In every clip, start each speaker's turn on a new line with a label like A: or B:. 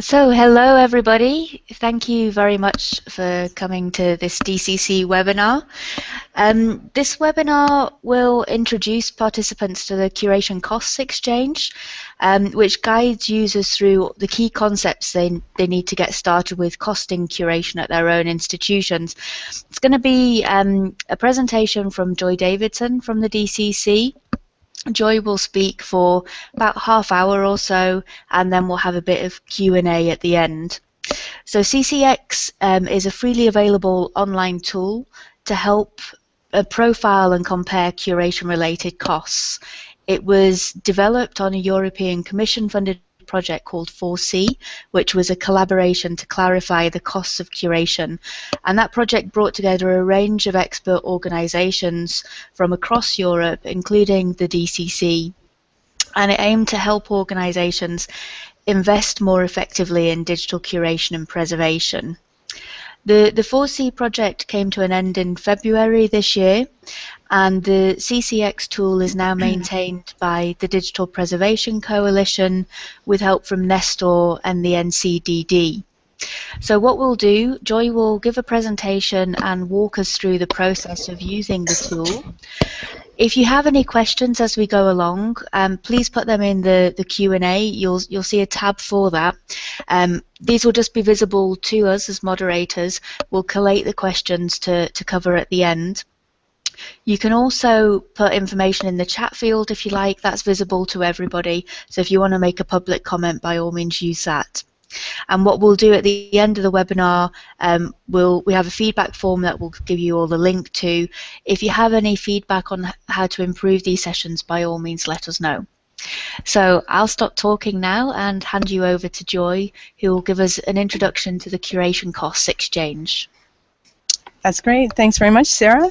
A: So, hello everybody. Thank you very much for coming to this DCC webinar. This webinar will introduce participants to the Curation Costs Exchange, which guides users through the key concepts they need to get started with costing curation at their own institutions. It's going to be a presentation from Joy Davidson from the DCC. Joy will speak for about half hour or so, and then we'll have a bit of Q&A at the end. So CCX is a freely available online tool to help profile and compare curation-related costs. It was developed on a European Commission-funded project called 4C, which was a collaboration to clarify the costs of curation. And that project brought together a range of expert organisations from across Europe, including the DCC, and it aimed to help organisations invest more effectively in digital curation and preservation. The 4C project came to an end in February this year, and the CCX tool is now maintained by the Digital Preservation Coalition with help from Nestor and the NCDD. So what we'll do, Joy will give a presentation and walk us through the process of using the tool. If you have any questions as we go along, please put them in the Q&A. You'll see a tab for that. These will just be visible to us as moderators. We'll collate the questions to cover at the end. You can also put information in the chat field if you like. That's visible to everybody. So if you want to make a public comment, by all means use that. And what we'll do at the end of the webinar, we have a feedback form that we'll give you all the link to. If you have any feedback on how to improve these sessions, by all means let us know. So I'll stop talking now and hand you over to Joy, who will give us an introduction to the Curation Costs Exchange.
B: That's great. Thanks very much, Sarah.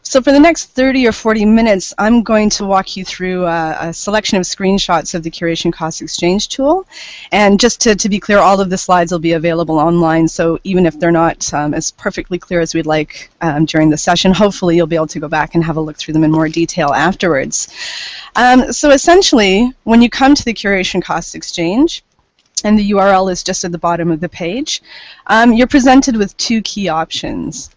B: So for the next 30 or 40 minutes, I'm going to walk you through a selection of screenshots of the Curation Costs Exchange tool. And just to be clear, all of the slides will be available online, so even if they're not as perfectly clear as we'd like during the session, hopefully you'll be able to go back and have a look through them in more detail afterwards. So essentially, when you come to the Curation Costs Exchange, and the URL is just at the bottom of the page, you're presented with two key options.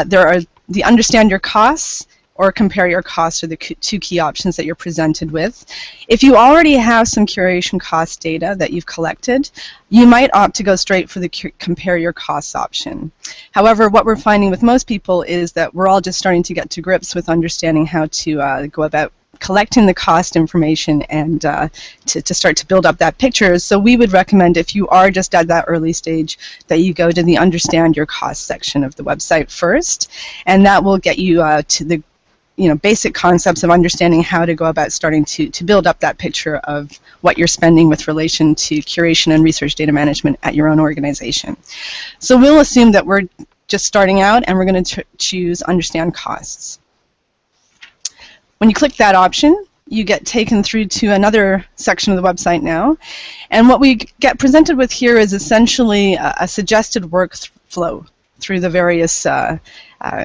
B: There are the understand your costs or compare your costs are the two key options that you're presented with. If you already have some curation cost data that you've collected, you might opt to go straight for the compare your costs option. However, what we're finding with most people is that we're all just starting to get to grips with understanding how to go about collecting the cost information and to start to build up that picture. So we would recommend, if you are just at that early stage, that you go to the Understand Your Cost section of the website first, and that will get you to the basic concepts of understanding how to go about starting to build up that picture of what you're spending with relation to curation and research data management at your own organization. So we'll assume that we're just starting out and we're going to choose Understand Costs. When you click that option, you get taken through to another section of the website now. And what we get presented with here is essentially a suggested workflow through the various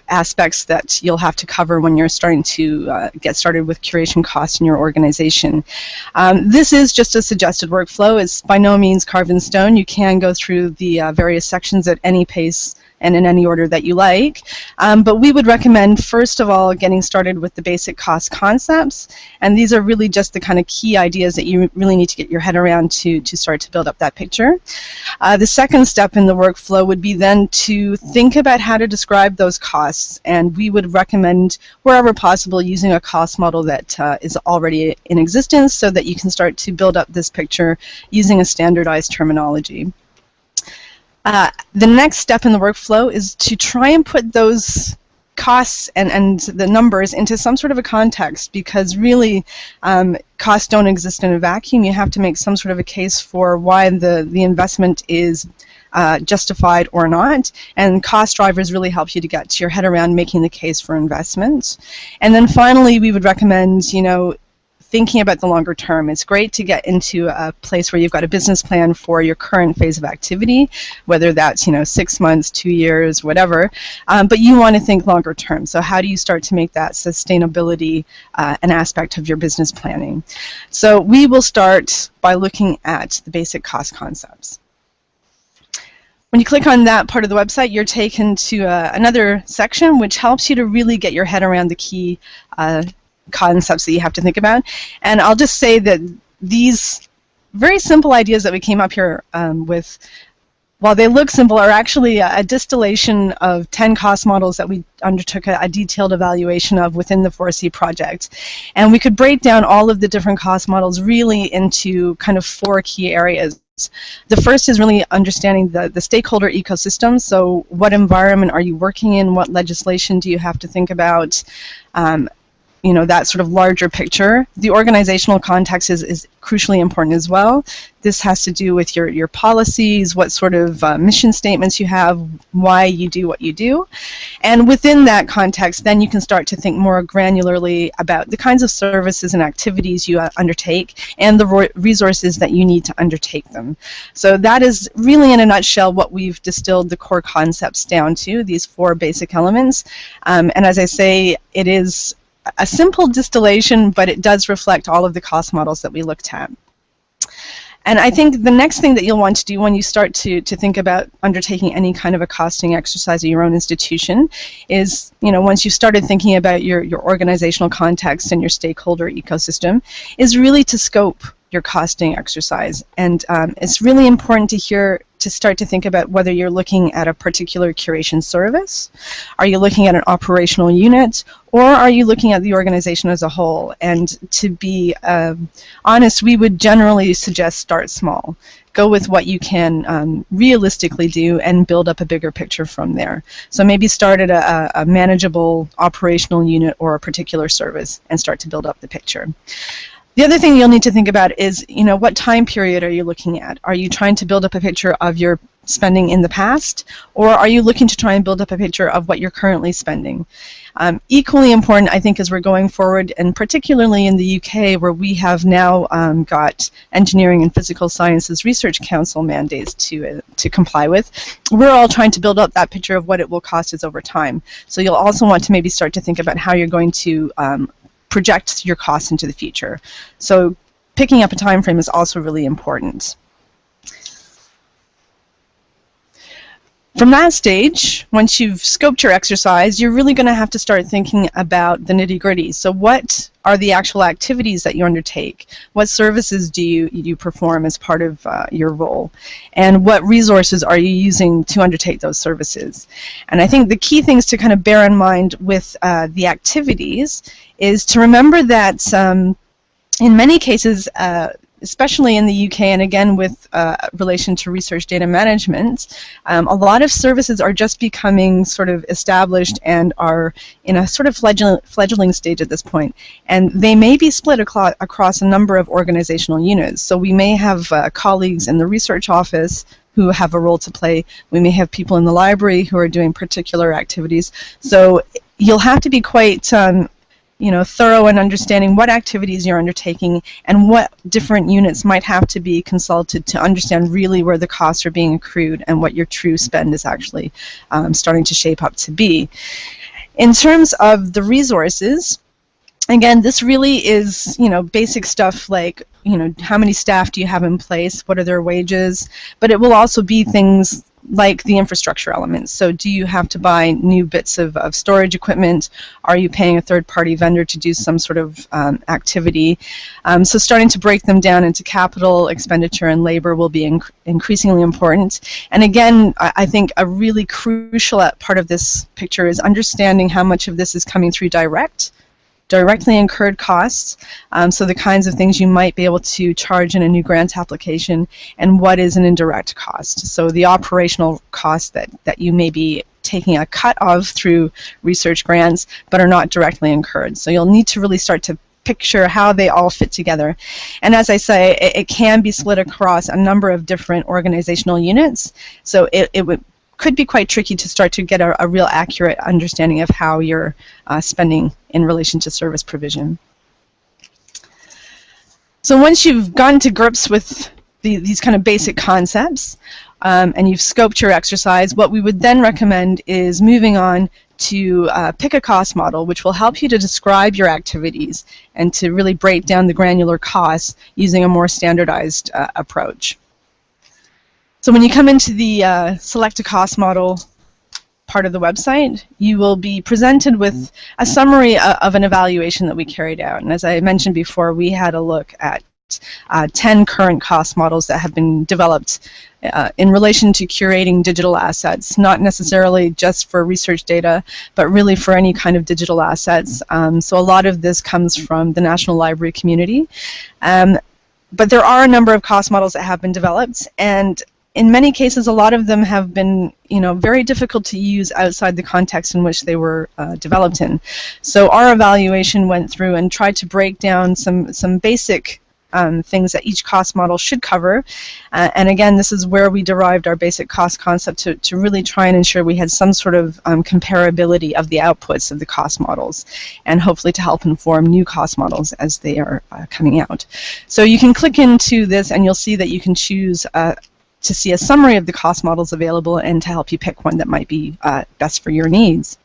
B: aspects that you'll have to cover when you're starting to get started with curation costs in your organization. This is just a suggested workflow. It's by no means carved in stone. You can go through the various sections at any pace and in any order that you like. But we would recommend, first of all, getting started with the basic cost concepts. And these are really just the kind of key ideas that you really need to get your head around to start to build up that picture. The second step in the workflow would be then to think about how to describe those costs. And we would recommend, wherever possible, using a cost model that is already in existence so that you can start to build up this picture using a standardized terminology. The next step in the workflow is to try and put those costs and the numbers into some sort of a context, because really costs don't exist in a vacuum. You have to make some sort of a case for why the investment is justified or not, and cost drivers really help you to get your head around making the case for investment. And then finally, we would recommend, thinking about the longer term. It's great to get into a place where you've got a business plan for your current phase of activity, whether that's 6 months, 2 years, whatever, but you want to think longer term. So how do you start to make that sustainability an aspect of your business planning? So we will start by looking at the basic cost concepts. When you click on that part of the website, you're taken to another section which helps you to really get your head around the key concepts that you have to think about. And I'll just say that these very simple ideas that we came up here with, while they look simple, are actually a distillation of 10 cost models that we undertook a detailed evaluation of within the 4C project. And we could break down all of the different cost models really into kind of 4 key areas. The first is really understanding the stakeholder ecosystem. So what environment are you working in? What legislation do you have to think about? That sort of larger picture. The organizational context is crucially important as well. This has to do with your policies, what sort of mission statements you have, why you do what you do. And within that context, then you can start to think more granularly about the kinds of services and activities you undertake and the resources that you need to undertake them. So that is really, in a nutshell, what we've distilled the core concepts down to, these 4 basic elements. And as I say, it is a simple distillation, but it does reflect all of the cost models that we looked at. And I think the next thing that you'll want to do when you start to think about undertaking any kind of a costing exercise at your own institution is, once you've started thinking about your organizational context and your stakeholder ecosystem, is really to scope your costing exercise. And it's really important to start to think about whether you're looking at a particular curation service, are you looking at an operational unit, or are you looking at the organization as a whole? And to be honest, we would generally suggest start small. Go with what you can realistically do and build up a bigger picture from there. So maybe start at a manageable operational unit or a particular service and start to build up the picture. The other thing you'll need to think about is, what time period are you looking at? Are you trying to build up a picture of your spending in the past, or are you looking to try and build up a picture of what you're currently spending? Equally important, I think, as we're going forward, and particularly in the UK, where we have now got Engineering and Physical Sciences Research Council mandates to comply with, we're all trying to build up that picture of what it will cost us over time. So you'll also want to maybe start to think about how you're going to project your costs into the future. So picking up a time frame is also really important. From that stage, once you've scoped your exercise, you're really going to have to start thinking about the nitty-gritty. So what are the actual activities that you undertake? What services do you perform as part of your role? And what resources are you using to undertake those services? And I think the key things to kind of bear in mind with the activities is to remember that in many cases, especially in the UK, and again with relation to research data management, a lot of services are just becoming sort of established and are in a sort of fledgling stage at this point. And they may be split across a number of organizational units. So we may have colleagues in the research office who have a role to play. We may have people in the library who are doing particular activities. So you'll have to be quite thorough in understanding what activities you're undertaking and what different units might have to be consulted to understand really where the costs are being accrued and what your true spend is actually starting to shape up to be. In terms of the resources, again, this really is, basic stuff like, how many staff do you have in place, what are their wages, but it will also be things like the infrastructure elements. So do you have to buy new bits of storage equipment? Are you paying a third-party vendor to do some sort of activity? So starting to break them down into capital, expenditure, and labor will be increasingly important. And again, I think a really crucial part of this picture is understanding how much of this is coming through directly incurred costs, so the kinds of things you might be able to charge in a new grant application, and what is an indirect cost. So the operational costs that you may be taking a cut of through research grants but are not directly incurred. So you'll need to really start to picture how they all fit together. And as I say, it can be split across a number of different organizational units, so it could be quite tricky to start to get a real accurate understanding of how you're spending in relation to service provision. So once you've gotten to grips with these kind of basic concepts, and you've scoped your exercise, what we would then recommend is moving on to pick a cost model, which will help you to describe your activities and to really break down the granular costs using a more standardized approach. So when you come into the select a cost model part of the website, you will be presented with a summary of an evaluation that we carried out. And as I mentioned before, we had a look at 10 current cost models that have been developed in relation to curating digital assets, not necessarily just for research data, but really for any kind of digital assets. So a lot of this comes from the National Library community. But there are a number of cost models that have been developed, and in many cases, a lot of them have been, very difficult to use outside the context in which they were developed in. So our evaluation went through and tried to break down some basic things that each cost model should cover. And again, this is where we derived our basic cost concept to really try and ensure we had some sort of comparability of the outputs of the cost models, and hopefully to help inform new cost models as they are coming out. So you can click into this and you'll see that you can choose to see a summary of the cost models available and to help you pick one that might be best for your needs.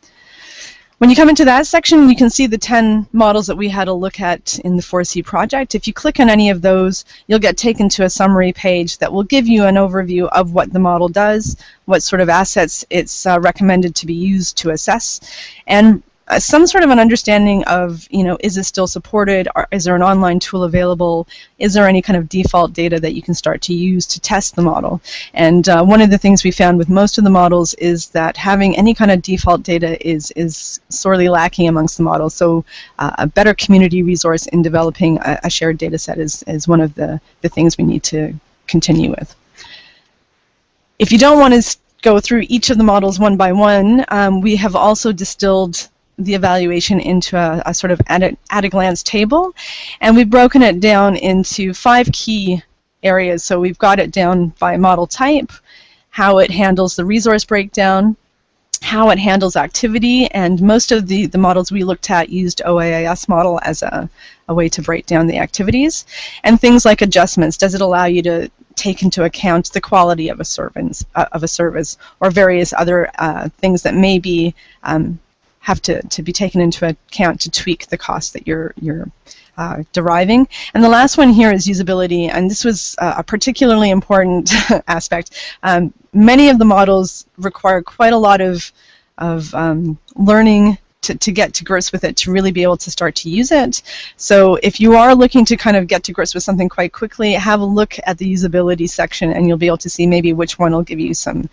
B: When you come into that section, you can see the 10 models that we had a look at in the 4C project. If you click on any of those, you'll get taken to a summary page that will give you an overview of what the model does, what sort of assets it's recommended to be used to assess, and some sort of an understanding of, is it still supported? Or is there an online tool available? Is there any kind of default data that you can start to use to test the model? And one of the things we found with most of the models is that having any kind of default data is sorely lacking amongst the models. So a better community resource in developing a shared data set is one of the things we need to continue with. If you don't want to go through each of the models one by one, we have also distilled the evaluation into a sort of at a glance table, and we've broken it down into 5 key areas. So we've got it down by model type, how it handles the resource breakdown, how it handles activity, and most of the models we looked at used OAIS model as a way to break down the activities, and things like adjustments. Does it allow you to take into account the quality of a service, or various other things that may be have to be taken into account to tweak the cost that you're deriving. And the last one here is usability, and this was a particularly important aspect. Many of the models require quite a lot of learning to get to grips with it, to really be able to start to use it. So if you are looking to kind of get to grips with something quite quickly, have a look at the usability section and you'll be able to see maybe which one will give you some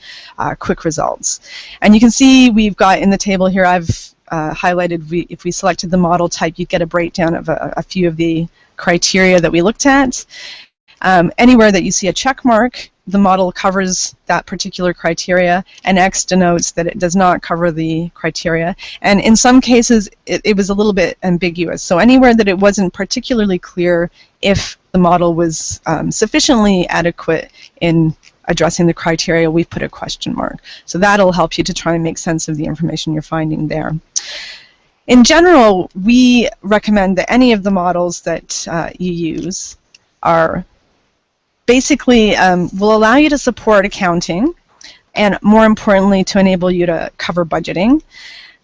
B: quick results. And you can see we've got in the table here, I've highlighted, if we selected the model type, you'd get a breakdown of a few of the criteria that we looked at. Anywhere that you see a check mark, the model covers that particular criteria, and X denotes that it does not cover the criteria. And in some cases, it was a little bit ambiguous. So anywhere that it wasn't particularly clear if the model was sufficiently adequate in addressing the criteria, we put a question mark. So that'll help you to try and make sense of the information you're finding there. In general, we recommend that any of the models that you use are basically will allow you to support accounting, and more importantly to enable you to cover budgeting,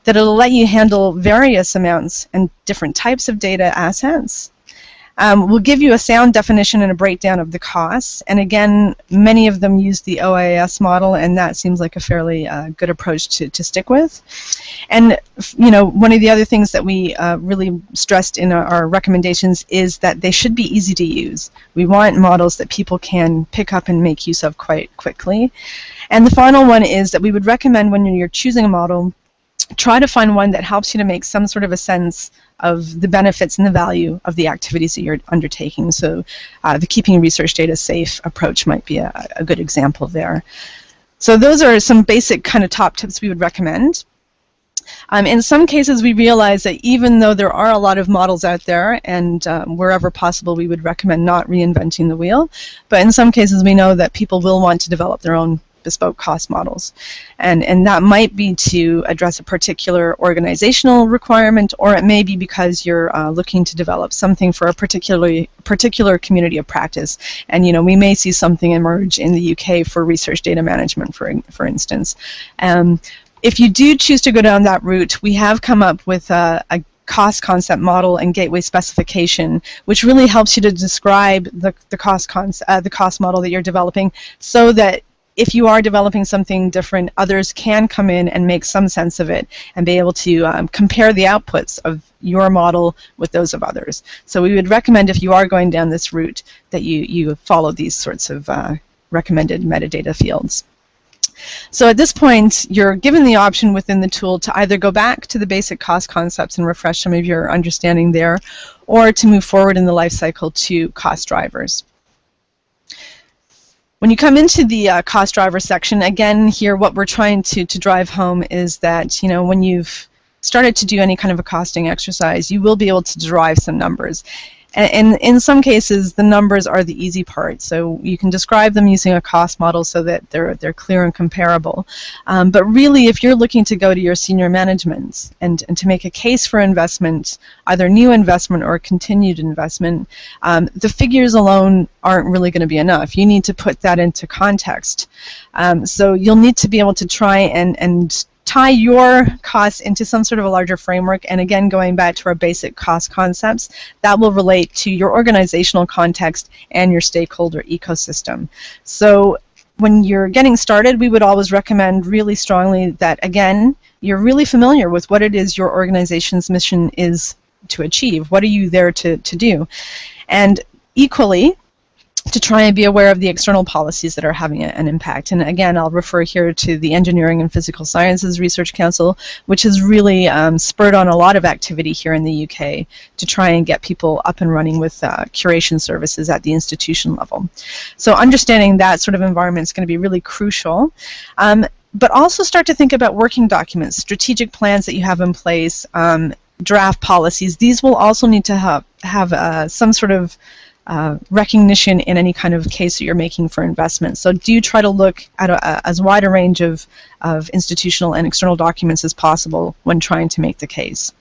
B: that it'll let you handle various amounts and different types of data assets. We'll give you a sound definition and a breakdown of the costs, and again, many of them use the OAS model, and that seems like a fairly good approach to stick with. And one of the other things that we really stressed in our recommendations is that they should be easy to use. We want models that people can pick up and make use of quite quickly. And the final one is that we would recommend when you're choosing a model, try to find one that helps you to make some sort of a sense of the benefits and the value of the activities that you're undertaking. So the keeping research data safe approach might be a good example there. So those are some basic kind of top tips we would recommend. In some cases, we realize that even though there are a lot of models out there, and wherever possible, we would recommend not reinventing the wheel, but in some cases we know that people will want to develop their own bespoke cost models. And that might be to address a particular organizational requirement, or it may be because you're looking to develop something for a particular community of practice. And we may see something emerge in the UK for research data management, for instance. If you do choose to go down that route, we have come up with a cost concept model and gateway specification, which really helps you to describe the cost model that you're developing, so that if you are developing something different, others can come in and make some sense of it and be able to compare the outputs of your model with those of others. So we would recommend, if you are going down this route, that you follow these sorts of recommended metadata fields. So at this point, you're given the option within the tool to either go back to the basic cost concepts and refresh some of your understanding there, or to move forward in the life cycle to cost drivers. When you come into the cost driver section, again, here what we're trying to drive home is that, when you've started to do any kind of a costing exercise, you will be able to derive some numbers. And in some cases, the numbers are the easy part. So you can describe them using a cost model so that they're clear and comparable. But really, if you're looking to go to your senior management and to make a case for investment, either new investment or continued investment, the figures alone aren't really going to be enough. You need to put that into context. So you'll need to be able to try and tie your costs into some sort of a larger framework, and again, going back to our basic cost concepts, that will relate to your organizational context and your stakeholder ecosystem. So when you're getting started, we would always recommend really strongly that, again, you're really familiar with what it is your organization's mission is to achieve. What are you there to do? And equally, to try and be aware of the external policies that are having an impact. And again, I'll refer here to the Engineering and Physical Sciences Research Council, which has really spurred on a lot of activity here in the UK to try and get people up and running with curation services at the institution level. So understanding that sort of environment is going to be really crucial. But also start to think about working documents, strategic plans that you have in place, draft policies. These will also need to have some sort of recognition in any kind of case that you're making for investment. So do try to look at as wide a range of institutional and external documents as possible when trying to make the case.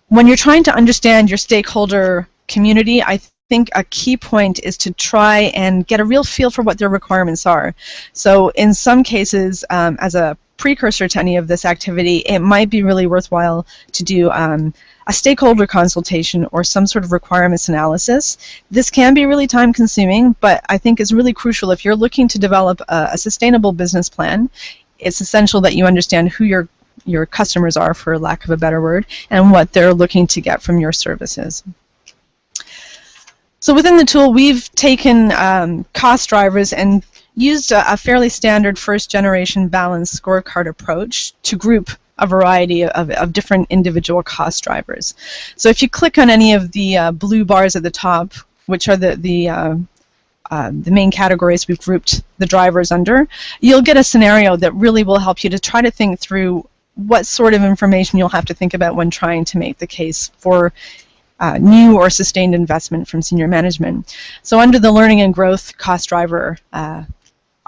B: When you're trying to understand your stakeholder community, I think a key point is to try and get a real feel for what their requirements are. So in some cases, as a precursor to any of this activity, it might be really worthwhile to do a stakeholder consultation or some sort of requirements analysis. This can be really time consuming, but I think is really crucial if you're looking to develop a sustainable business plan. It's essential that you understand who your customers are, for lack of a better word, and what they're looking to get from your services. So within the tool, we've taken cost drivers and used a fairly standard first-generation balanced scorecard approach to group a variety of different individual cost drivers. So if you click on any of the blue bars at the top, which are the main categories we've grouped the drivers under, you'll get a scenario that really will help you to try to think through what sort of information you'll have to think about when trying to make the case for new or sustained investment from senior management. So under the learning and growth cost driver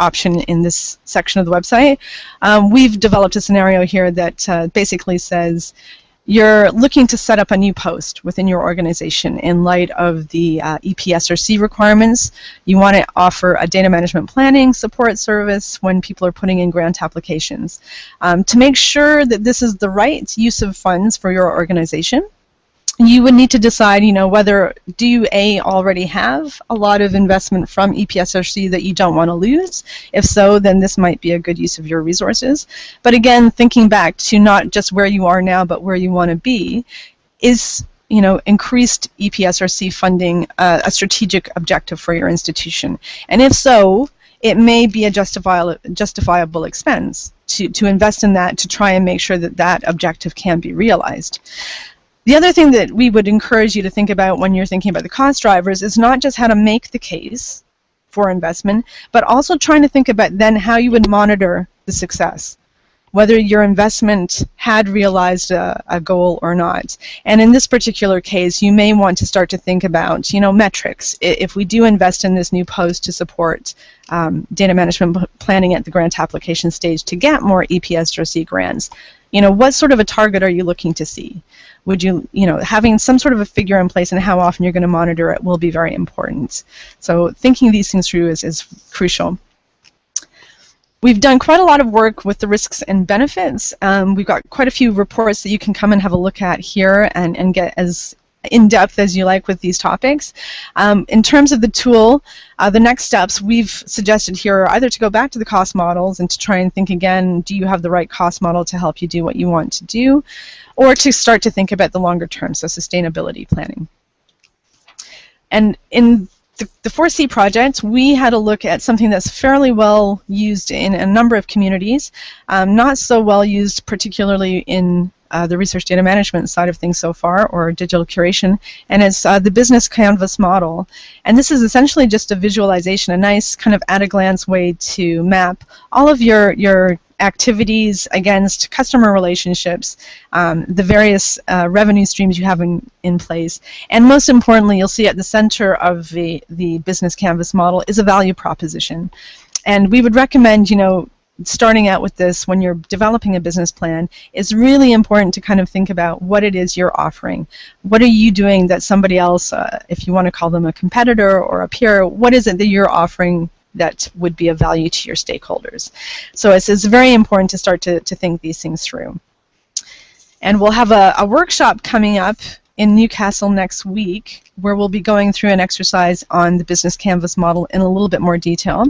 B: option in this section of the website, we've developed a scenario here that basically says you're looking to set up a new post within your organization in light of the EPSRC requirements. You want to offer a data management planning support service when people are putting in grant applications. To make sure that this is the right use of funds for your organization, you would need to decide, whether do you already have a lot of investment from EPSRC that you don't want to lose? If so, then this might be a good use of your resources. But again, thinking back to not just where you are now, but where you want to be, is increased EPSRC funding a strategic objective for your institution? And if so, it may be a justifiable expense to invest in that, to try and make sure that that objective can be realized. The other thing that we would encourage you to think about when you're thinking about the cost drivers is not just how to make the case for investment, but also trying to think about then how you would monitor the success. whether your investment had realized a goal or not. And in this particular case, you may want to start to think about, metrics. If we do invest in this new post to support data management planning at the grant application stage to get more EPSRC grants, what sort of a target are you looking to see? Would you, having some sort of a figure in place and how often you're going to monitor it will be very important. So thinking these things through is crucial. We've done quite a lot of work with the risks and benefits. We've got quite a few reports that you can come and have a look at here and get as in-depth as you like with these topics. In terms of the tool, the next steps we've suggested here are either to go back to the cost models and to try and think again, do you have the right cost model to help you do what you want to do, or to start to think about the longer term, so sustainability planning. And in the 4C project, we had a look at something that's fairly well used in a number of communities, not so well used particularly in the research data management side of things so far, or digital curation, and it's the business canvas model. And this is essentially just a visualization, a nice kind of at-a-glance way to map all of your activities against customer relationships, the various revenue streams you have in place, and most importantly, you'll see at the center of the business canvas model is a value proposition. And we would recommend, starting out with this when you're developing a business plan, it's really important to kind of think about what it is you're offering. What are you doing that somebody else, if you want to call them a competitor or a peer, what is it that you're offering that would be of value to your stakeholders? So it's very important to start to think these things through. And we'll have a workshop coming up in Newcastle next week where we'll be going through an exercise on the business canvas model in a little bit more detail.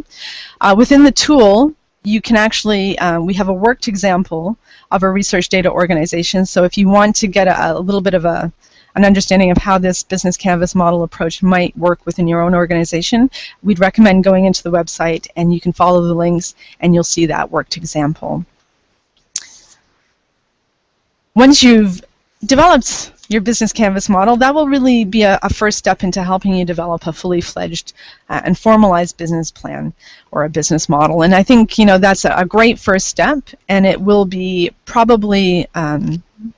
B: Within the tool, you can actually, we have a worked example of a research data organization, so if you want to get a little bit of an understanding of how this business canvas model approach might work within your own organization, we'd recommend going into the website and you can follow the links and you'll see that worked example. Once you've developed your business canvas model, that will really be a first step into helping you develop a fully fledged and formalized business plan or a business model. And I think that's a great first step, and it will be probably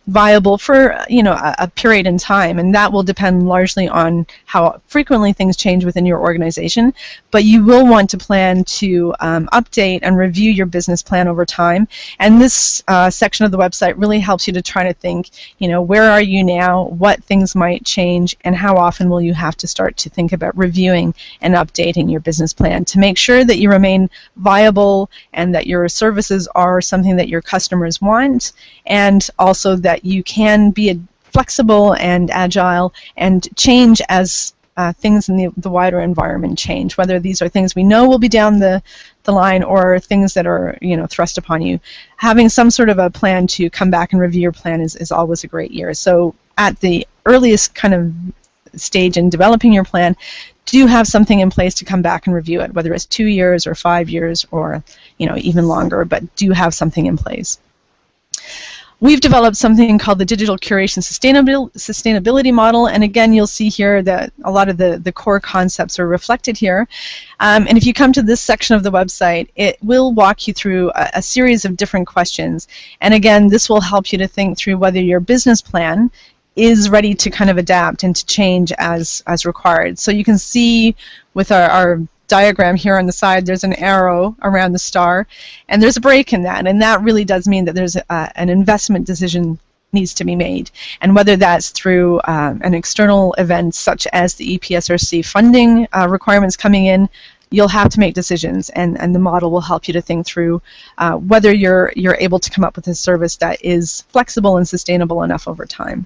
B: viable for a period in time, and that will depend largely on how frequently things change within your organization. But you will want to plan to update and review your business plan over time, and this section of the website really helps you to try to think, where are you now, what things might change, and how often will you have to start to think about reviewing and updating your business plan to make sure that you remain viable and that your services are something that your customers want, and also that you can be flexible and agile and change as things in the wider environment change, whether these are things we know will be down the line or things that are thrust upon you. Having some sort of a plan to come back and review your plan is always a great year. So at the earliest kind of stage in developing your plan, do have something in place to come back and review it, whether it's 2 years or 5 years or even longer, but do have something in place. We've developed something called the Digital Curation Sustainability Model, and again, you'll see here that a lot of the core concepts are reflected here. And if you come to this section of the website, it will walk you through a series of different questions. And again, this will help you to think through whether your business plan is ready to kind of adapt and to change as required. So you can see with our diagram here on the side, there's an arrow around the star, and there's a break in that, and that really does mean that there's an investment decision needs to be made, and whether that's through an external event such as the EPSRC funding requirements coming in, you'll have to make decisions, and the model will help you to think through whether you're able to come up with a service that is flexible and sustainable enough over time.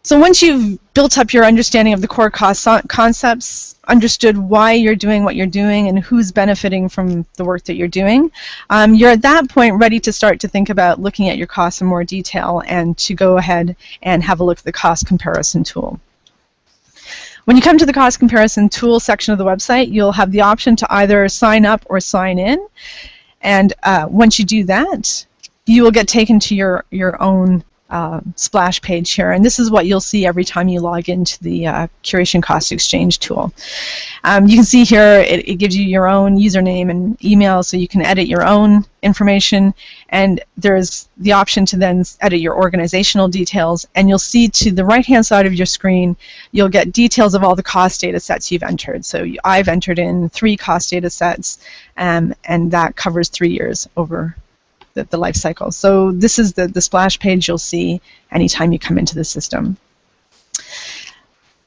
B: So once you've built up your understanding of the core cost concepts, understood why you're doing what you're doing and who's benefiting from the work that you're doing, you're at that point ready to start to think about looking at your costs in more detail and to go ahead and have a look at the cost comparison tool. When you come to the cost comparison tool section of the website, you'll have the option to either sign up or sign in, and once you do that, you will get taken to your own splash page here, and this is what you'll see every time you log into the Curation Costs Exchange tool. You can see here it gives you your own username and email, so you can edit your own information, and there's the option to then edit your organizational details, and you'll see to the right-hand side of your screen you'll get details of all the cost data sets you've entered. So I've entered in 3 cost data sets, and that covers 3 years over the life cycle. So this is the splash page you'll see anytime you come into the system.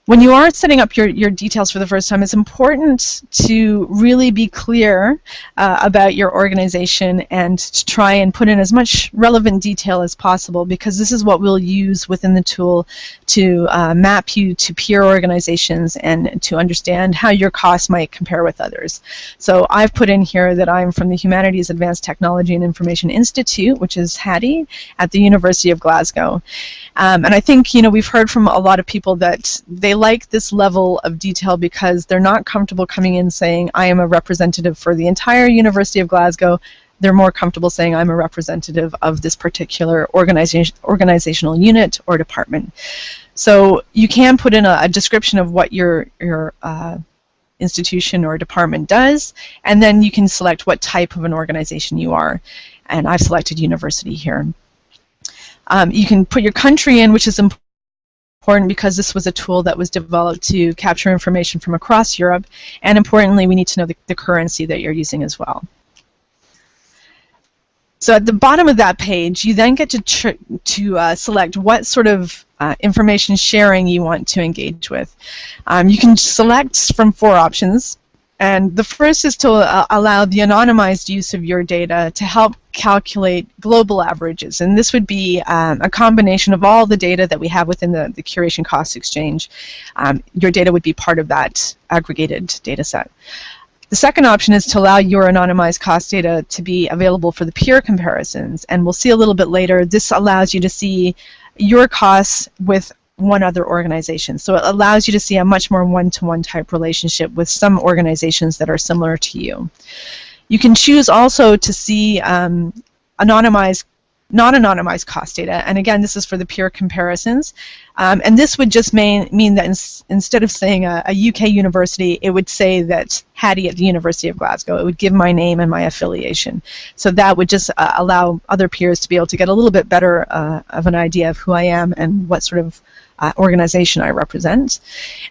B: When you are setting up your details for the first time, it's important to really be clear about your organization and to try and put in as much relevant detail as possible, because this is what we'll use within the tool to map you to peer organizations and to understand how your costs might compare with others. So I've put in here that I'm from the Humanities Advanced Technology and Information Institute, which is HATI, at the University of Glasgow. And I think, you know, we've heard from a lot of people that they like this level of detail because they're not comfortable coming in saying, I am a representative for the entire University of Glasgow. They're more comfortable saying, I'm a representative of this particular organizational unit or department. So you can put in a description of what your institution or department does, and then you can select what type of an organization you are. And I've selected university here. You can put your country in, which is important because this was a tool that was developed to capture information from across Europe, and importantly we need to know the currency that you're using as well. So at the bottom of that page you then get to select what sort of information sharing you want to engage with. You can select from 4 options. And the first is to allow the anonymized use of your data to help calculate global averages. And this would be a combination of all the data that we have within the Curation Costs Exchange. Your data would be part of that aggregated data set. The second option is to allow your anonymized cost data to be available for the peer comparisons. And we'll see a little bit later, this allows you to see your costs with one other organization. So it allows you to see a much more one-to-one type relationship with some organizations that are similar to you. You can choose also to see anonymized, non-anonymized cost data, and again this is for the peer comparisons, and this would just mean that instead of saying a UK university, it would say that Hattie at the University of Glasgow. It would give my name and my affiliation. So that would just allow other peers to be able to get a little bit better of an idea of who I am and what sort of organization I represent.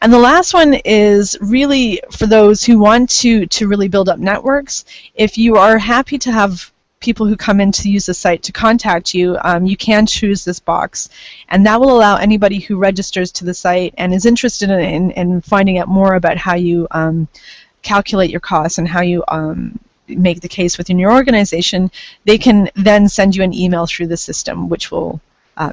B: And the last one is really for those who want to really build up networks. If you are happy to have people who come in to use the site to contact you, you can choose this box, and that will allow anybody who registers to the site and is interested in finding out more about how you calculate your costs and how you make the case within your organization. They can then send you an email through the system, which will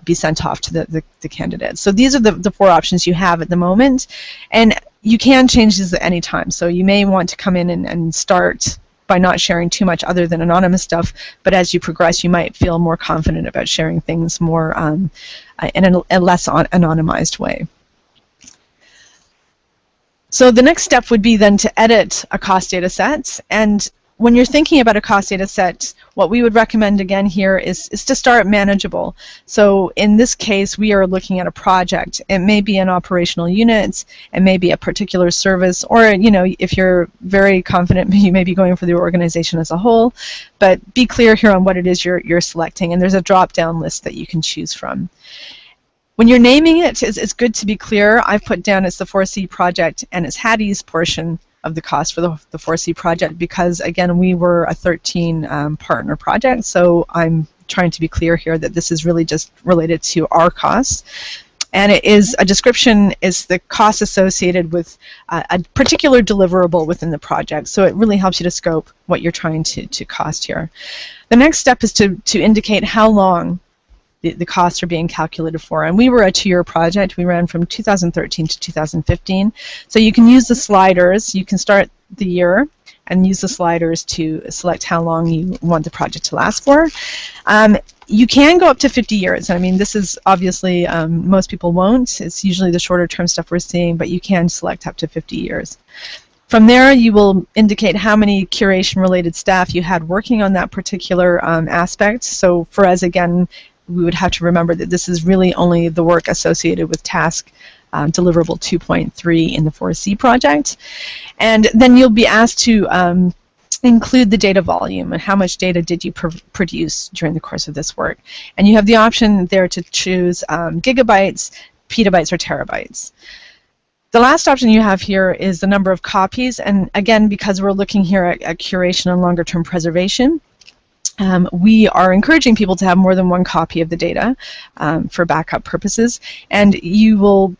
B: be sent off to the candidates. So these are the 4 options you have at the moment, and you can change these at any time. So you may want to come in and start by not sharing too much other than anonymous stuff, but as you progress you might feel more confident about sharing things more in a less anonymized way. So the next step would be then to edit a cost data set, and when you're thinking about a cost data set, what we would recommend again here is to start manageable. So in this case, we are looking at a project. It may be an operational unit, it may be a particular service, or you know, if you're very confident, you may be going for the organization as a whole. But be clear here on what it is you're selecting, and there's a drop-down list that you can choose from. When you're naming it, it's good to be clear. I've put down it's the 4C project, and it's Hattie's portion of the cost for the 4C project because, again, we were a 13 partner project, so I'm trying to be clear here that this is really just related to our costs. And it is a description is the cost associated with a particular deliverable within the project, so it really helps you to scope what you're trying to cost here. The next step is to indicate how long the costs are being calculated for. And we were a 2-year project. We ran from 2013 to 2015. So you can use the sliders. You can start the year and use the sliders to select how long you want the project to last for. You can go up to 50 years. I mean, this is obviously, most people won't. It's usually the shorter term stuff we're seeing, but you can select up to 50 years. From there, you will indicate how many curation-related staff you had working on that particular aspect. So for us, again, we would have to remember that this is really only the work associated with task deliverable 2.3 in the 4C project. And then you'll be asked to include the data volume and how much data did you produce during the course of this work. And you have the option there to choose gigabytes, petabytes, or terabytes. The last option you have here is the number of copies, and again, because we're looking here at curation and longer-term preservation, we are encouraging people to have more than one copy of the data for backup purposes, and you will,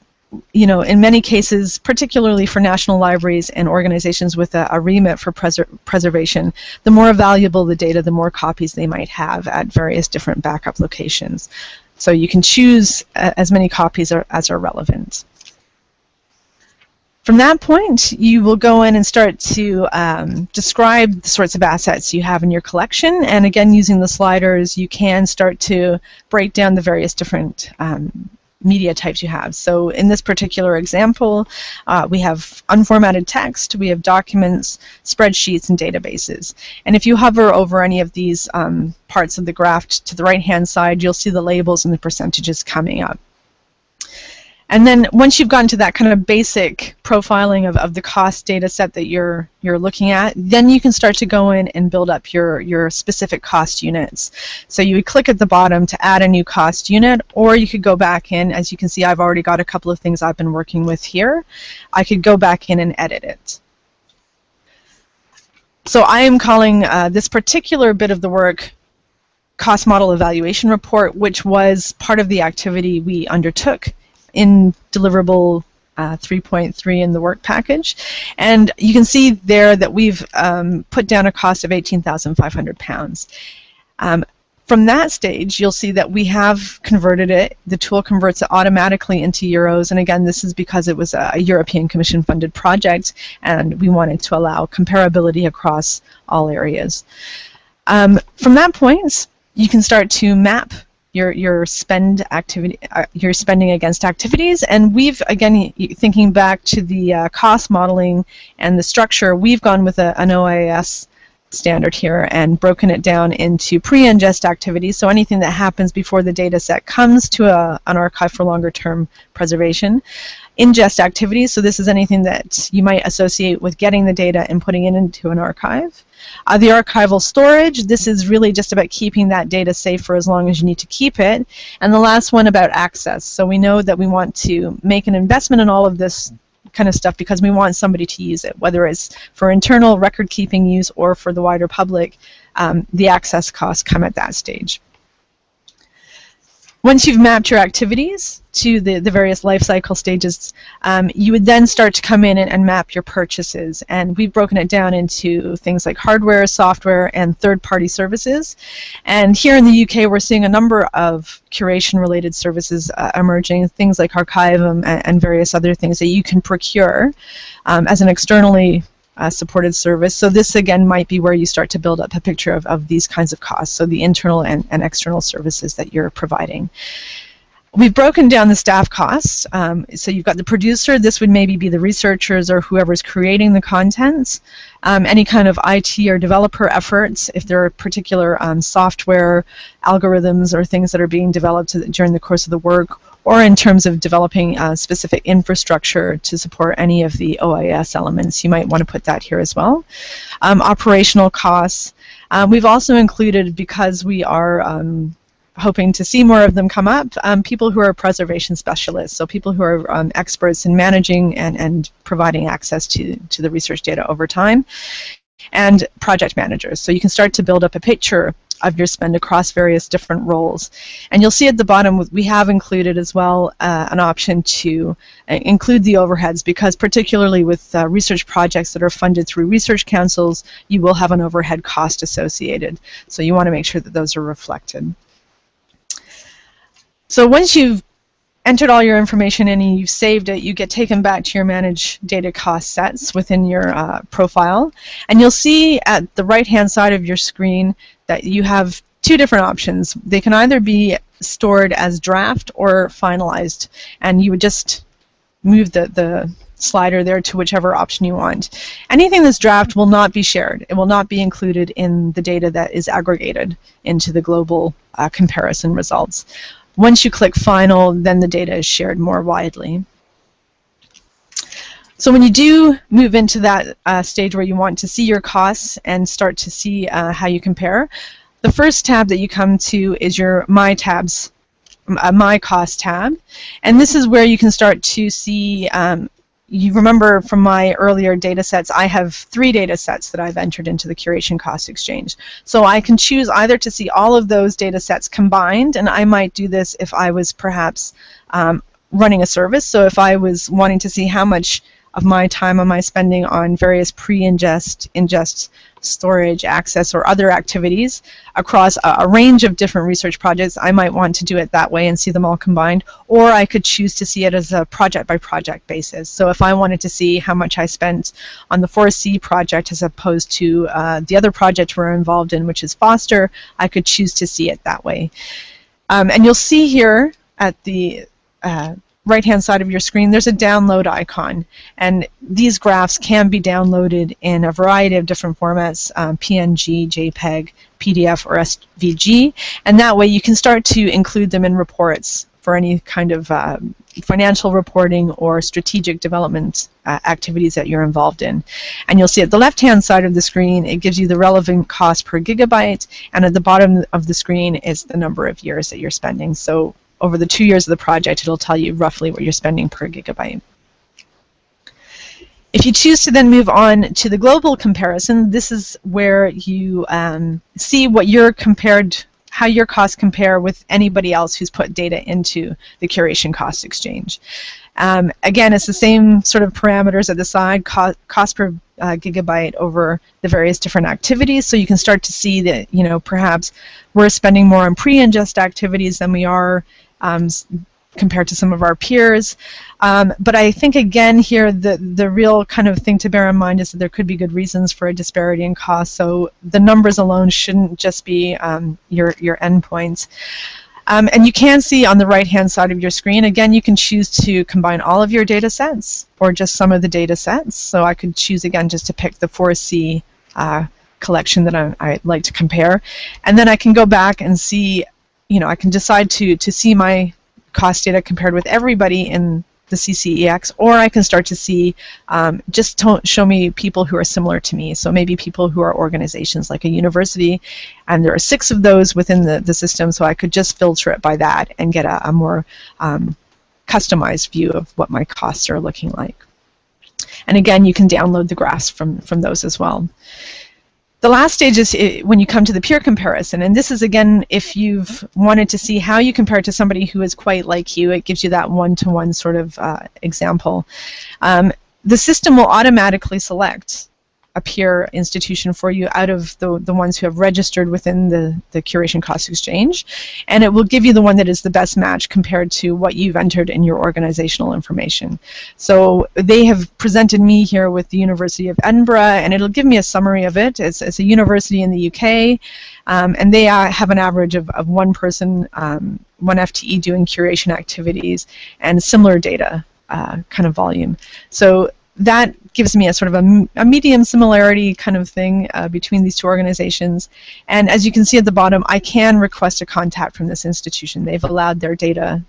B: in many cases, particularly for national libraries and organizations with a remit for preservation, the more valuable the data, the more copies they might have at various different backup locations. So you can choose as many copies as are relevant. From that point, you will go in and start to describe the sorts of assets you have in your collection. And again, using the sliders, you can start to break down the various different media types you have. So in this particular example, we have unformatted text, we have documents, spreadsheets, and databases. And if you hover over any of these parts of the graph to the right-hand side, you'll see the labels and the percentages coming up. And then once you've gotten to that kind of basic profiling of the cost data set that you're looking at, then you can start to go in and build up your specific cost units. So you would click at the bottom to add a new cost unit, or you could go back in. As you can see, I've already got a couple of things I've been working with here. I could go back in and edit it. So I am calling this particular bit of the work Cost Model Evaluation Report, which was part of the activity we undertook in deliverable 3.3 in the work package. And you can see there that we've put down a cost of £18,500. From that stage, you'll see that we have converted it. The tool converts it automatically into euros, and again, this is because it was a European Commission funded project and we wanted to allow comparability across all areas. From that point, you can start to map your spending against activities, and we've, again, thinking back to the cost modeling and the structure, we've gone with an OIS standard here and broken it down into pre-ingest activities, so anything that happens before the data set comes to an archive for longer term preservation. Ingest activities, so this is anything that you might associate with getting the data and putting it into an archive. The archival storage, this is really just about keeping that data safe for as long as you need to keep it. And the last one about access. So we know that we want to make an investment in all of this kind of stuff because we want somebody to use it, whether it's for internal record-keeping use or for the wider public. The access costs come at that stage. Once you've mapped your activities to the various life cycle stages, you would then start to come in and map your purchases. And we've broken it down into things like hardware, software, and third-party services. And here in the UK, we're seeing a number of curation-related services emerging, things like Archivum and various other things that you can procure as an externally supported service. So this again might be where you start to build up a picture of these kinds of costs, so the internal and external services that you're providing. We've broken down the staff costs. So you've got the producer, this would maybe be the researchers or whoever's creating the contents, any kind of IT or developer efforts, if there are particular software algorithms or things that are being developed during the course of the work, or in terms of developing specific infrastructure to support any of the OIS elements. You might want to put that here as well. Operational costs. We've also included, because we are hoping to see more of them come up, people who are preservation specialists, so people who are experts in managing and providing access to the research data over time, and project managers. So you can start to build up a picture of your spend across various different roles. And you'll see at the bottom we have included as well an option to include the overheads, because particularly with research projects that are funded through research councils, you will have an overhead cost associated. So you want to make sure that those are reflected. So once you've entered all your information in and you've saved it, you get taken back to your manage data cost sets within your profile. And you'll see at the right-hand side of your screen that you have two different options. They can either be stored as draft or finalized, and you would just move the slider there to whichever option you want. Anything that's draft will not be shared. It will not be included in the data that is aggregated into the global comparison results. Once you click Final, then the data is shared more widely. So when you do move into that stage where you want to see your costs and start to see how you compare, the first tab that you come to is your My Tabs, My Cost tab. And this is where you can start to see, you remember from my earlier data sets, I have 3 data sets that I've entered into the Curation Costs Exchange. So I can choose either to see all of those data sets combined, and I might do this if I was perhaps running a service. So if I was wanting to see how much of my time am I spending on various pre-ingest, ingest, storage, access, or other activities across a range of different research projects, I might want to do it that way and see them all combined, or I could choose to see it as a project-by-project basis. So if I wanted to see how much I spent on the 4C project as opposed to the other project we're involved in, which is Foster, I could choose to see it that way. And you'll see here at the right-hand side of your screen, there's a download icon, and these graphs can be downloaded in a variety of different formats, PNG, JPEG, PDF, or SVG, and that way you can start to include them in reports for any kind of financial reporting or strategic development activities that you're involved in. And you'll see at the left-hand side of the screen, it gives you the relevant cost per gigabyte, and at the bottom of the screen is the number of years that you're spending. So over the 2 years of the project, it'll tell you roughly what you're spending per gigabyte. If you choose to then move on to the global comparison, this is where you see what how your costs compare with anybody else who's put data into the Curation Costs Exchange. Again, it's the same sort of parameters at the side, cost per gigabyte over the various different activities, so you can start to see that, you know, perhaps we're spending more on pre-ingest activities than we are compared to some of our peers. But I think, again, here the real kind of thing to bear in mind is that there could be good reasons for a disparity in cost, so the numbers alone shouldn't just be your endpoints. And you can see on the right-hand side of your screen, again, you can choose to combine all of your data sets or just some of the data sets. So I could choose, again, just to pick the 4C collection that I'd like to compare. And then I can go back and see, you know, I can decide to see my cost data compared with everybody in the CCEX, or I can start to see, just to show me people who are similar to me. So maybe people who are organizations like a university, and there are 6 of those within the system, so I could just filter it by that and get a more customized view of what my costs are looking like. And again, you can download the graphs from those as well. The last stage is when you come to the peer comparison, and this is, again, if you've wanted to see how you compare to somebody who is quite like you, it gives you that one-to-one sort of example. The system will automatically select a peer institution for you out of the ones who have registered within the Curation Costs Exchange, and it will give you the one that is the best match compared to what you've entered in your organizational information. So they have presented me here with the University of Edinburgh, and it'll give me a summary of it. It's a university in the UK, and they have an average of 1 person, 1 FTE doing curation activities, and similar data kind of volume. So that gives me a sort of a medium similarity kind of thing between these 2 organizations. And as you can see at the bottom, I can request a contact from this institution. They've allowed their data,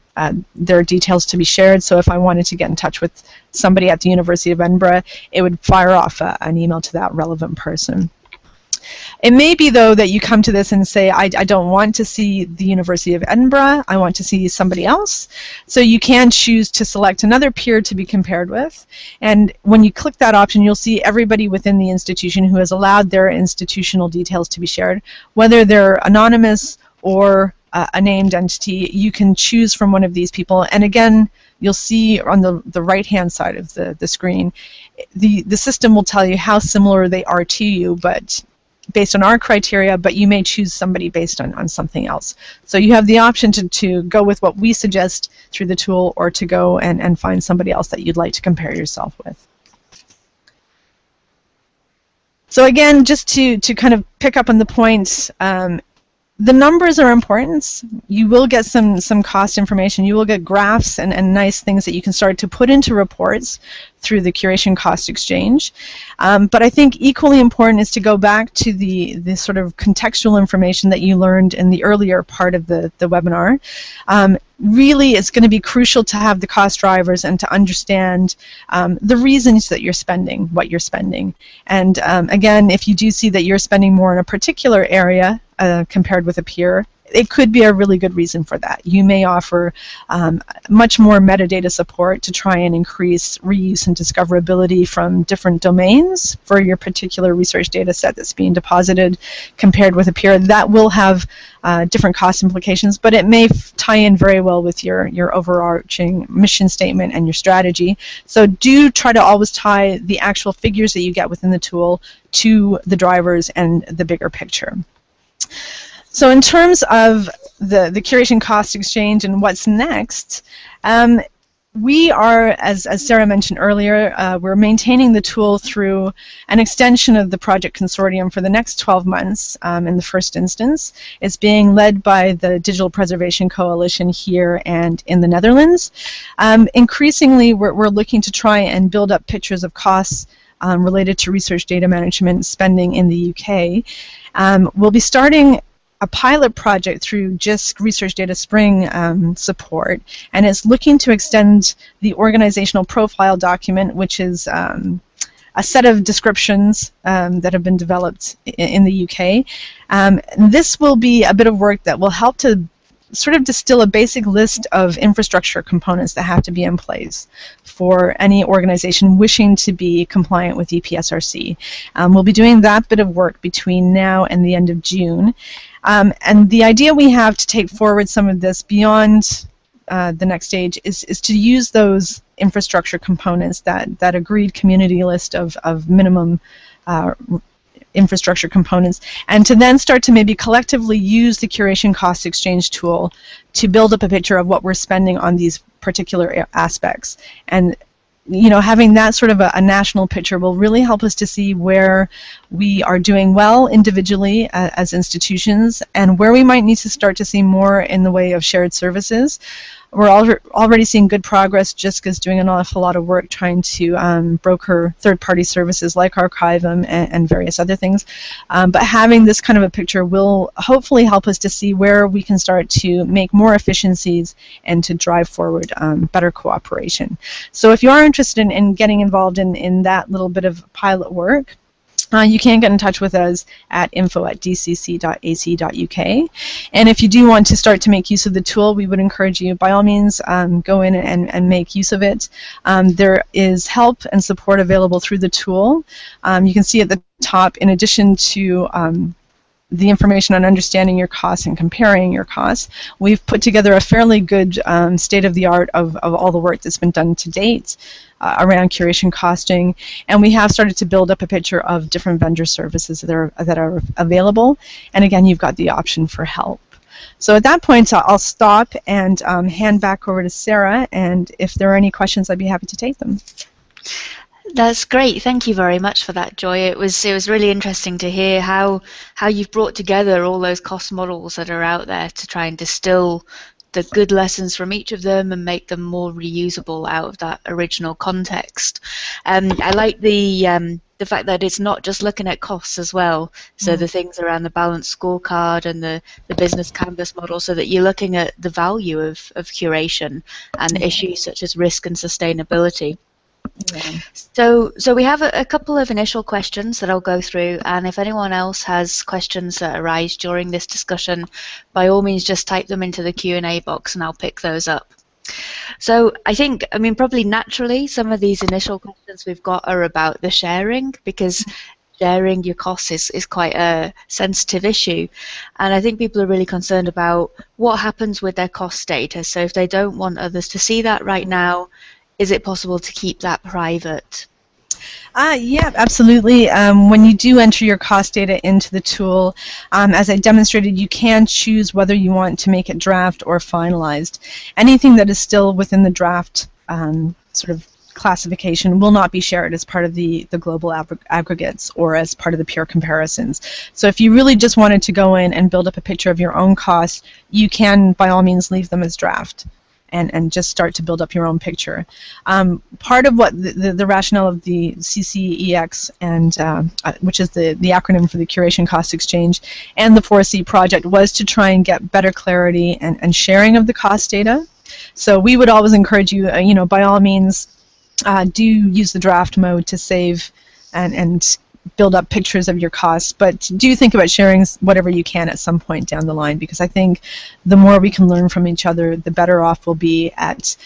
B: their details to be shared, so if I wanted to get in touch with somebody at the University of Edinburgh, it would fire off an email to that relevant person. It may be, though, that you come to this and say, I don't want to see the University of Edinburgh, I want to see somebody else. So you can choose to select another peer to be compared with. And when you click that option, you'll see everybody within the institution who has allowed their institutional details to be shared. Whether they're anonymous or a named entity, you can choose from one of these people. And again, you'll see on the right-hand side of the screen, the system will tell you how similar they are to you, but based on our criteria, but you may choose somebody based on something else. So you have the option to go with what we suggest through the tool, or to go and find somebody else that you'd like to compare yourself with. So again, just to kind of pick up on the points, the numbers are important. You will get some cost information. You will get graphs and nice things that you can start to put into reports through the Curation Cost Exchange. But I think equally important is to go back to the sort of contextual information that you learned in the earlier part of the webinar. Really, it's going to be crucial to have the cost drivers and to understand the reasons that you're spending what you're spending. And again, if you do see that you're spending more in a particular area compared with a peer, it could be a really good reason for that. You may offer much more metadata support to try and increase reuse and discoverability from different domains for your particular research data set that's being deposited compared with a peer. That will have different cost implications, but it may tie in very well with your overarching mission statement and your strategy. So do try to always tie the actual figures that you get within the tool to the drivers and the bigger picture. So in terms of the Curation Cost Exchange and what's next, we are, as Sarah mentioned earlier, we're maintaining the tool through an extension of the project consortium for the next 12 months in the first instance. It's being led by the Digital Preservation Coalition here and in the Netherlands. Increasingly, we're looking to try and build up pictures of costs related to research data management spending in the UK. We'll be starting a pilot project through JISC Research Data Spring support, and it's looking to extend the organizational profile document, which is a set of descriptions that have been developed in the UK. This will be a bit of work that will help to sort of distill a basic list of infrastructure components that have to be in place for any organization wishing to be compliant with EPSRC. We'll be doing that bit of work between now and the end of June. And the idea we have to take forward some of this beyond the next stage is to use those infrastructure components, that agreed community list of minimum infrastructure components, and to then start to maybe collectively use the Curation Cost Exchange tool to build up a picture of what we're spending on these particular aspects. And having that sort of a national picture will really help us to see where we are doing well individually as institutions and where we might need to start to see more in the way of shared services. We're already seeing good progress. JISC doing an awful lot of work trying to broker third-party services like Archivum and various other things. But having this kind of a picture will hopefully help us to see where we can start to make more efficiencies and to drive forward better cooperation. So if you are interested in getting involved in that little bit of pilot work, you can get in touch with us at info@dcc.ac.uk. And if you do want to start to make use of the tool, we would encourage you, by all means, go in and make use of it. There is help and support available through the tool. You can see at the top, in addition to the information on understanding your costs and comparing your costs, we've put together a fairly good state-of-the-art of all the work that's been done to date around curation costing, and we have started to build up a picture of different vendor services that are available, and again, you've got the option for help. So at that point, I'll stop and hand back over to Sarah, and if there are any questions, I'd be happy to take them.
A: That's great. Thank you very much for that, Joy. It was really interesting to hear how you've brought together all those cost models that are out there to try and distill the good lessons from each of them and make them more reusable out of that original context. I like the fact that it's not just looking at costs as well, so the things around the balanced scorecard and the business canvas model, so that you're looking at the value of curation and issues such as risk and sustainability. Yeah. So we have a couple of initial questions that I'll go through, and if anyone else has questions that arise during this discussion, by all means just type them into the Q&A box and I'll pick those up. So I mean, probably naturally some of these initial questions we've got are about the sharing, because sharing your costs is quite a sensitive issue, and I think people are really concerned about what happens with their cost data. So if they don't want others to see that right now, is it possible to keep that private?
B: Yeah, absolutely. When you do enter your cost data into the tool, as I demonstrated, you can choose whether you want to make it draft or finalized. Anything that is still within the draft sort of classification will not be shared as part of the global aggregates or as part of the peer comparisons. So if you really just wanted to go in and build up a picture of your own costs, you can by all means leave them as draft and just start to build up your own picture. Part of what the rationale of the CCEX, and which is the acronym for the Curation Costs Exchange, and the 4C project was to try and get better clarity and sharing of the cost data. So we would always encourage you, by all means, do use the draft mode to save and build up pictures of your costs, but do think about sharing whatever you can at some point down the line, because I think the more we can learn from each other, the better off we'll be at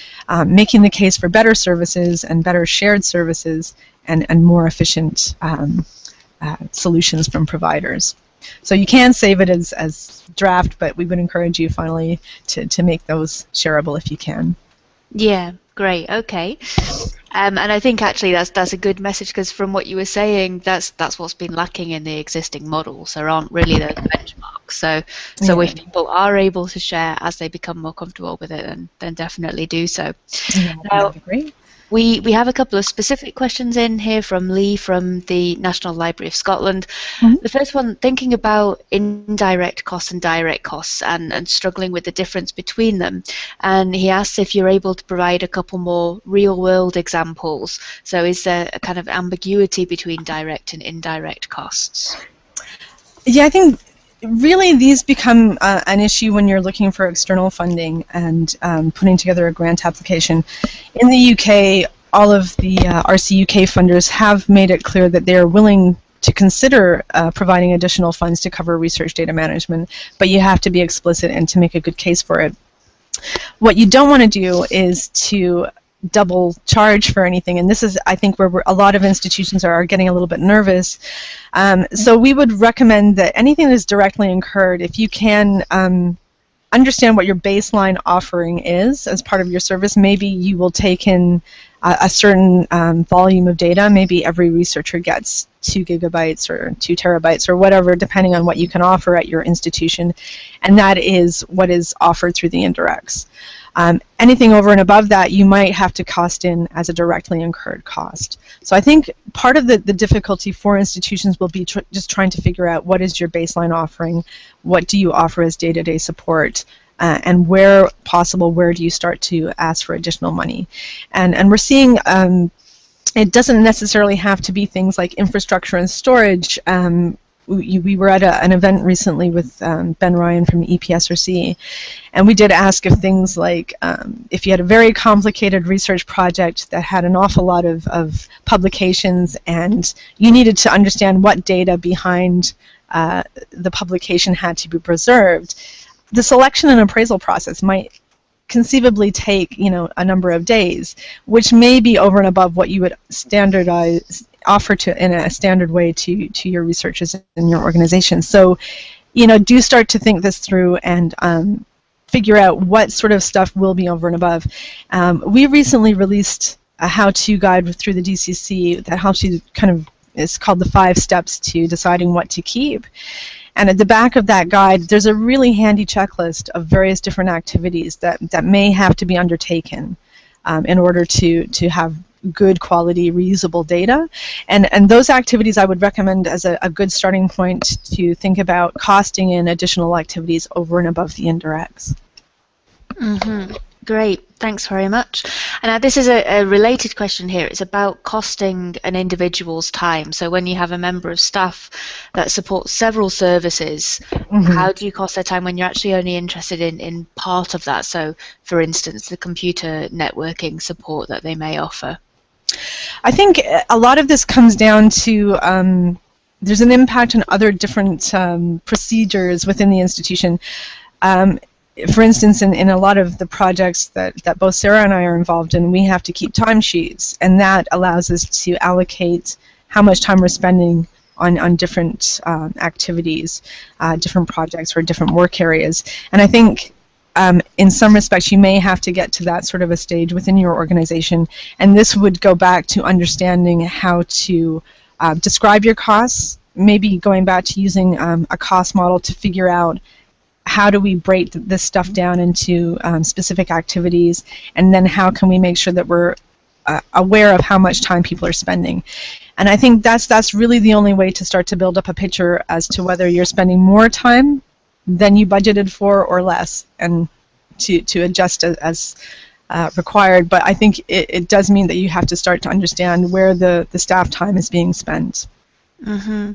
B: making the case for better services and better shared services and more efficient solutions from providers. So you can save it as draft, but we would encourage you finally to make those shareable if you can.
A: Yeah, great. Okay. And I think actually that's a good message, because from what you were saying, that's what's been lacking in the existing models. There aren't really those benchmarks. So
B: Yeah.
A: if people are able to share as they become more comfortable with it, then definitely do so.
B: Yeah,
A: Now,
B: that'd be great.
A: we have a couple of specific questions in here from Lee from the National Library of Scotland.
B: Mhm.
A: The first one, thinking about indirect costs and direct costs and struggling with the difference between them. And he asks if you're able to provide a couple more real-world examples. So is there a kind of ambiguity between direct and indirect costs?
B: Yeah, I think really these become an issue when you're looking for external funding and putting together a grant application. In the UK, all of the RCUK funders have made it clear that they're willing to consider providing additional funds to cover research data management, but you have to be explicit and to make a good case for it. What you don't want to do is to double charge for anything, and this is, I think, where a lot of institutions are getting a little bit nervous. So we would recommend that anything that is directly incurred, if you can understand what your baseline offering is as part of your service, maybe you will take in a certain volume of data. Maybe every researcher gets 2 gigabytes or 2 terabytes or whatever, depending on what you can offer at your institution, and that is what is offered through the indirects. Anything over and above that, you might have to cost in as a directly incurred cost. So I think part of the difficulty for institutions will be just trying to figure out what is your baseline offering, what do you offer as day-to-day support, and where possible, where do you start to ask for additional money. And we're seeing it doesn't necessarily have to be things like infrastructure and storage. We were at an event recently with Ben Ryan from EPSRC, and we did ask if things like if you had a very complicated research project that had an awful lot of publications and you needed to understand what data behind the publication had to be preserved, the selection and appraisal process might conceivably take, a number of days, which may be over and above what you would offer to in a standard way to your researchers in your organization. So, do start to think this through and figure out what sort of stuff will be over and above. We recently released a how-to guide through the DCC that helps you it's called the 5 steps to deciding what to keep. And at the back of that guide, there's a really handy checklist of various different activities that may have to be undertaken in order to have good quality, reusable data. And those activities I would recommend as a good starting point to think about costing in additional activities over and above the indirects.
A: Mm-hmm. Great, thanks very much. And this is a related question here. It's about costing an individual's time. So when you have a member of staff that supports several services, how do you cost their time when you're actually only interested in part of that? So, for instance, the computer networking support that they may offer.
B: I think a lot of this comes down to there's an impact on other different procedures within the institution. For instance, in a lot of the projects that both Sarah and I are involved in, we have to keep timesheets, and that allows us to allocate how much time we're spending on different activities, different projects, or different work areas. And I think in some respects you may have to get to that sort of a stage within your organization, and this would go back to understanding how to describe your costs, maybe going back to using a cost model to figure out how do we break this stuff down into specific activities, and then how can we make sure that we're aware of how much time people are spending. And I think that's really the only way to start to build up a picture as to whether you're spending more time than you budgeted for or less, and to adjust as required. But I think it does mean that you have to start to understand where the staff time is being spent.
A: Mm-hmm.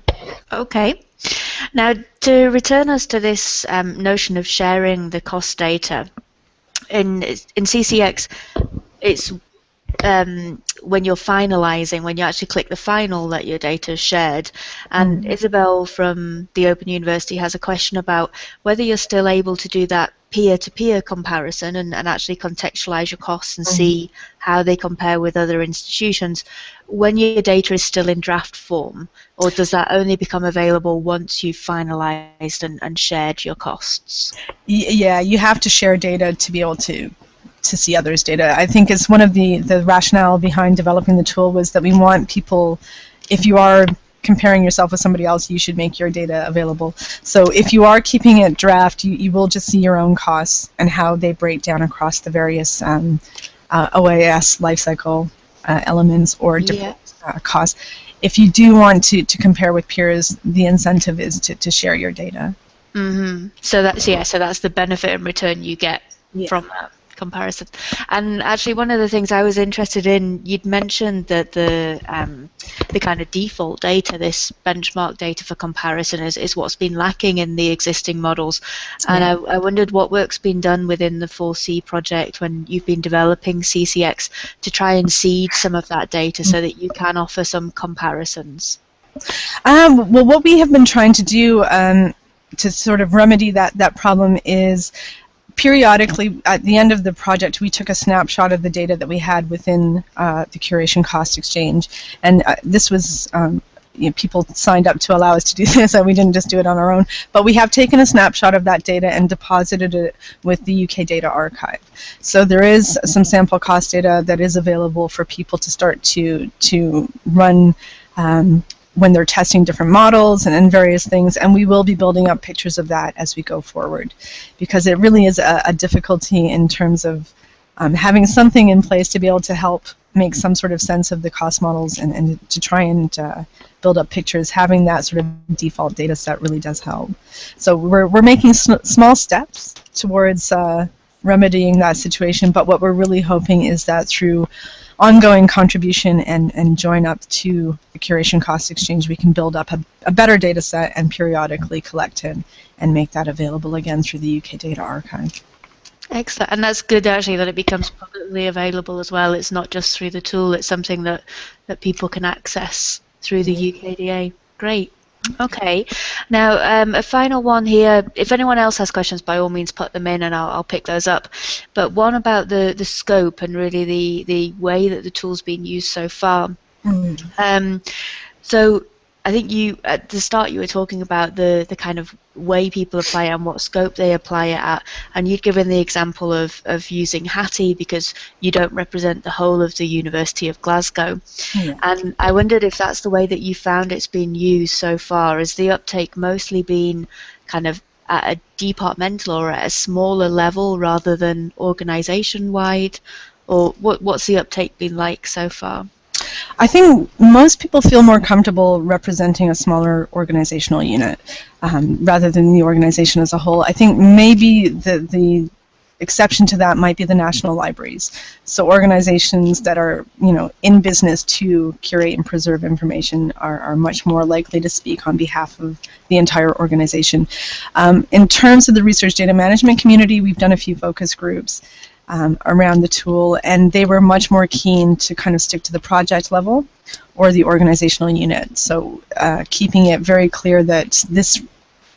A: Okay. Now, to return us to this notion of sharing the cost data, in CCX, it's when you're finalizing, when you actually click the final, that your data is shared. And Isabel from the Open University has a question about whether you're still able to do that peer-to-peer comparison and actually contextualize your costs and see how they compare with other institutions when your data is still in draft form, or does that only become available once you've finalized and shared your costs?
B: Yeah, you have to share data to be able to see others' data. I think it's one of the rationale behind developing the tool was that we want people, if you are comparing yourself with somebody else, you should make your data available. So if you are keeping it draft, you will just see your own costs and how they break down across the various OAS lifecycle elements or different costs. If you do want to compare with peers, the incentive is to share your data.
A: Mm-hmm. So that's the benefit and return you get from that comparison. And actually, one of the things I was interested in, you'd mentioned that the kind of default data, this benchmark data for comparison, is what's been lacking in the existing models. And I wondered what work's been done within the 4C project when you've been developing CCX to try and seed some of that data so that you can offer some comparisons.
B: Well, what we have been trying to do to sort of remedy that problem is periodically, at the end of the project, we took a snapshot of the data that we had within the Curation Costs Exchange, and this was people signed up to allow us to do this, and we didn't just do it on our own. But we have taken a snapshot of that data and deposited it with the UK Data Archive. So there is some sample cost data that is available for people to start to run when they're testing different models and various things, and we will be building up pictures of that as we go forward, because it really is a difficulty in terms of having something in place to be able to help make some sort of sense of the cost models and to try and build up pictures. Having that sort of default data set really does help. So we're making small steps towards remedying that situation, but what we're really hoping is that through ongoing contribution and join up to the Curation Costs Exchange, we can build up a better data set and periodically collect it and make that available again through the UK Data Archive.
A: Excellent, and that's good actually that it becomes publicly available as well. It's not just through the tool, it's something that people can access through the UKDA. Great. Okay, now a final one here. If anyone else has questions, by all means put them in and I'll pick those up. But one about the scope and really the way that the tool's been used so far. So I think you, at the start, you were talking about the kind of way people apply it and what scope they apply it at, and you'd given the example of using Hattie because you don't represent the whole of the University of Glasgow. And I wondered if that's the way that you found it's been used so far. Has the uptake mostly been kind of at a departmental or at a smaller level rather than organization-wide, or what's the uptake been like so far?
B: I think most people feel more comfortable representing a smaller organizational unit rather than the organization as a whole. I think maybe the exception to that might be the national libraries. So organizations that are, in business to curate and preserve information are much more likely to speak on behalf of the entire organization. In terms of the research data management community, we've done a few focus groups around the tool, and they were much more keen to kind of stick to the project level or the organizational unit. So keeping it very clear that this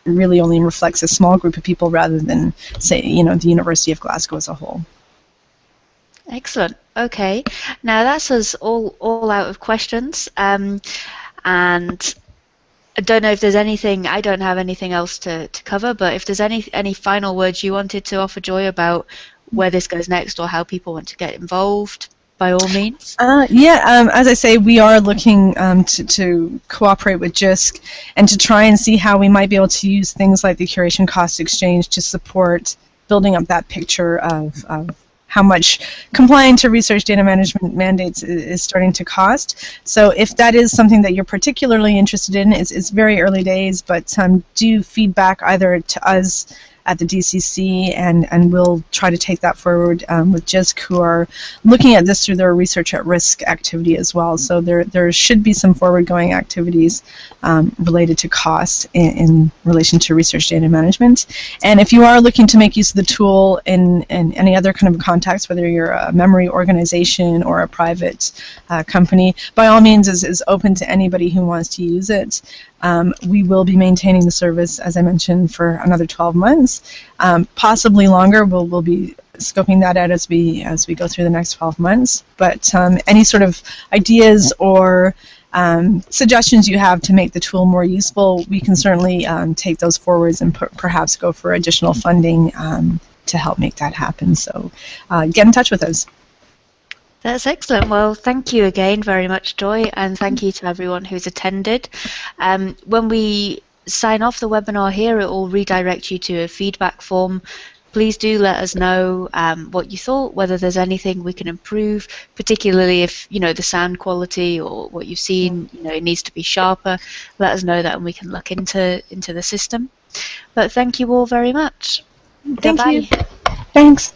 B: really only reflects a small group of people rather than, say, the University of Glasgow as a whole.
A: Excellent. Okay. Now that's us all out of questions. And I don't know if there's anything, I don't have anything else to cover, but if there's any final words you wanted to offer, Joy, about where this goes next or how people want to get involved, by all means.
B: As I say, we are looking to cooperate with JISC and to try and see how we might be able to use things like the Curation Costs Exchange to support building up that picture of how much complying to research data management mandates is starting to cost. So if that is something that you're particularly interested in, it's very early days, but do feedback either to us at the DCC, and we'll try to take that forward with JISC, who are looking at this through their research at risk activity as well. So there should be some forward-going activities related to costs in relation to research data management. And if you are looking to make use of the tool in any other kind of context, whether you're a memory organization or a private company, by all means is open to anybody who wants to use it. We will be maintaining the service, as I mentioned, for another 12 months, possibly longer. We'll be scoping that out as we go through the next 12 months. But any sort of ideas or suggestions you have to make the tool more useful, we can certainly take those forwards and perhaps go for additional funding to help make that happen. So get in touch with us.
A: That's excellent. Well, thank you again very much, Joy, and thank you to everyone who's attended. When we sign off the webinar here, it will redirect you to a feedback form. Please do let us know what you thought, whether there's anything we can improve, particularly if the sound quality or what you've seen, it needs to be sharper. Let us know that, and we can look into the system. But thank you all very much.
B: Thank
A: Bye-bye.
B: you. Thanks.